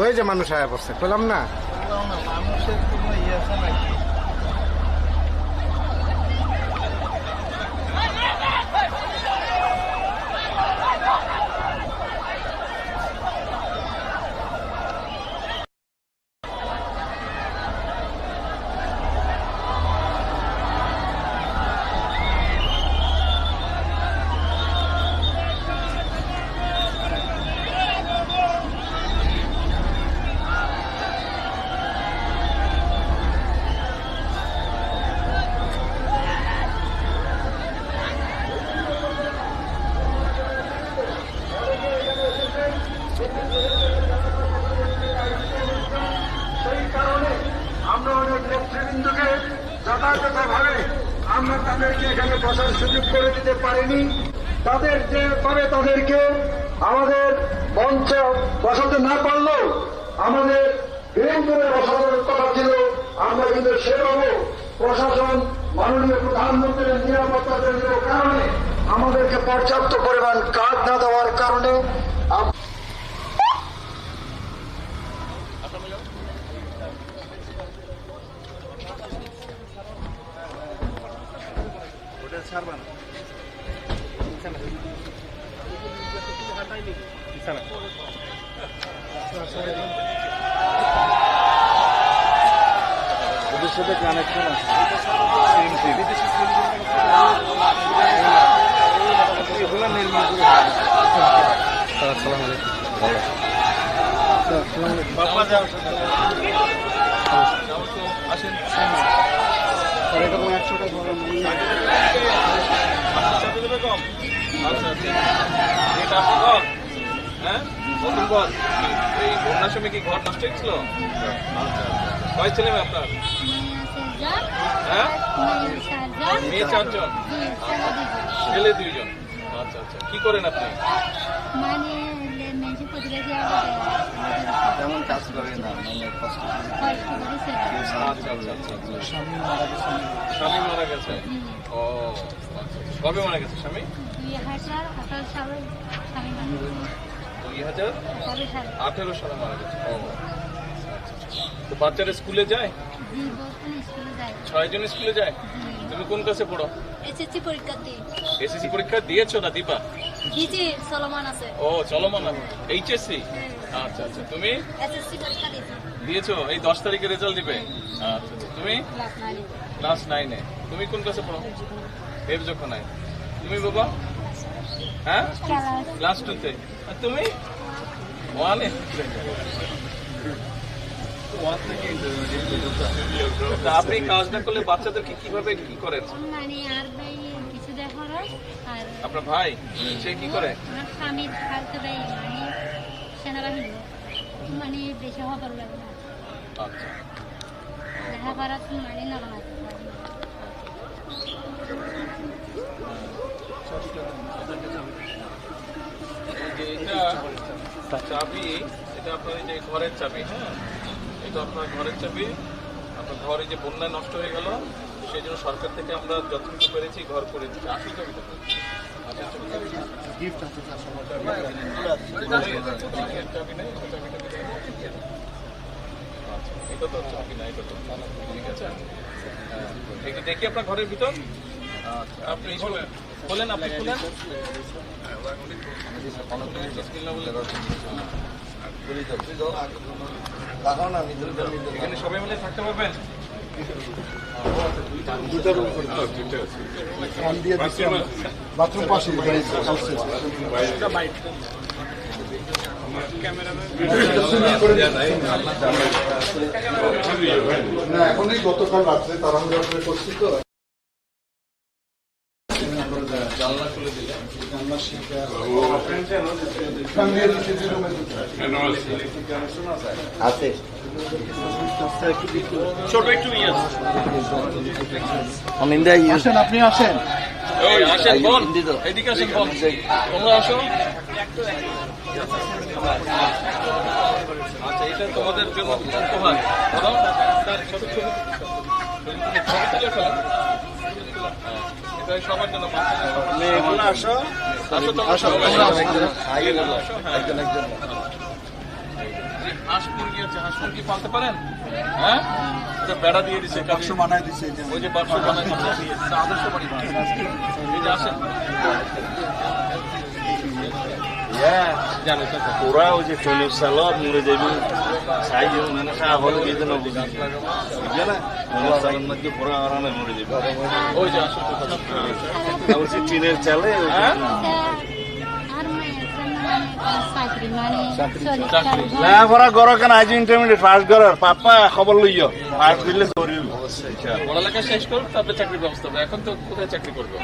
ওই যে মানুষ আয়া পড়ছে, পেলাম না। মানুষের কোনো ইয়ে আছে নাকি? আমরা অনেক নেতৃবৃন্দকে যথাযথভাবে আমরা তাদেরকে এখানে বসার সুযোগ করে দিতে পারিনি। তাদের যেভাবে তাদেরকে আমাদের মঞ্চে বসাতে না পারলেও আমাদের গ্রিন করে বসানোর কথা ছিল, আমরা কিন্তু সেভাবে প্রশাসন মাননীয় প্রধানমন্ত্রীর নিরাপত্তা দেওয়ার কারণে আমাদেরকে পর্যাপ্ত পরিমাণ কাজ না দেওয়ার কারণে ওদের সাথে কানেকশন আছে। এই বন্যার সময় কি ঘর নষ্ট হয়েছিল? কয় ছেলে মেয়ে আপনার? হ্যাঁ, মেয়ে 4 জন, ছেলে 2 জন। আচ্ছা আচ্ছা, কি করেন আপনি? তেমন কাজ করে না, আচ্ছা আচ্ছা আচ্ছা, স্বামী মারা গেছে। ও আচ্ছা, কবে মারা গেছে স্বামী? 2018 সালে 2018 সালে মারা গেছে। ও তো বাচ্চারা স্কুলে যায়? 6 জন স্কুলে যায়। তুমি কোন ক্লাসে পড়ো? এসএসসি পরীক্ষা দিই। এসএসসি পরীক্ষা দিয়েছো না দিবা? দিয়েছি, চলমান আছে। ও চলমান আছে। এইচএসসি? আচ্ছা আচ্ছা, তুমি এসএসসি পরীক্ষা দিয়েছি। দিয়েছো? এই 10 তারিখে রেজাল্ট দিবে? আচ্ছা আচ্ছা, তুমি ক্লাস 9-এ। তুমি কোন ক্লাসে পড়ো? হেফজখানায়। তুমি বাবা? হ্যাঁ, ক্লাস 2-তে। আর তুমি 1-এ? তা আপনি কাজ না করলে বাচ্চাদেরকে কিভাবে কি করেন? মানে আর ভাই কিছু দেখো না। আর আপনার ভাই সে কি করে? আমার স্বামীর খালতো ভাই মানে সেনাবাহিনী, মানে বেশি হবার লাগে না। আচ্ছা, লেখাপড়া মানে না বানাতে এটা চাবি, এটা আপনার এই যে ঘরের চাবি। হ্যাঁ, এটা আপনার ঘরের চাবি। আপনার ঘর এই যে বন্যায় নষ্ট হয়ে গেল, সেই জন্য সরকার থেকে আমরা যতটুকু পেরেছি ঘর করে দিচ্ছি। আসল চাবিটা চাবি নেই, এটা তো চাবি না, এটা তো ঠিক আছে। একটু দেখি আপনার ঘরের ভিতর। আপনি খোলেন, আপনি খুলেন। এখানে সবাই মিলে থাকতে পারবেন? বাথরুম পাশে না, এখনই গতকাল রাত্রে তাড়াহুড়া করে করছি তো। জানলা খুলে দিলে আছে ছোট একটু ইয়ে আসেন, আপনি আসেন। আসেন বোন, এদিকে আসেন বোন, তোমরা আসো। আচ্ছা, এটা তোমাদের জন্য উপহার। ছবি তুলে ফেলেন। এটা সবার জন্য। আসো আসো, তোমরা একজন একজন। হাঁস মুরগি আছে, হাঁস মুরগি পালতে পারেন? হ্যাঁ, এটা বেড়া দিয়ে দিছে, বাক্স বানায় দিছে, ওই যে বাক্স বানায় দিছে, এটা আদর্শ বাড়ি বানায়। এই যে আসেন, জানো তো ওরা ওই যে ট্রেনের চালক মরে যাবি সাইজ মানে খা হলে কিন্তু না বুঝি বুঝছে না ট্রেনের চালক মধ্যে পুরো আরামে মরে যাবে ওই যে আসুন কথা তারপর সে ট্রেনের চালে হ্যাঁ আর চাকরি মানে চাকরি। লেখাপড়া করো কেন আজ ইন্টারমিডিয়েট পাস করার পাপ্পা খবর লইও পাস করলে জরুরি পড়ালেখা শেষ করুন, তারপরে চাকরির ব্যবস্থা হবে। এখন তো কোথায় চাকরি করবো?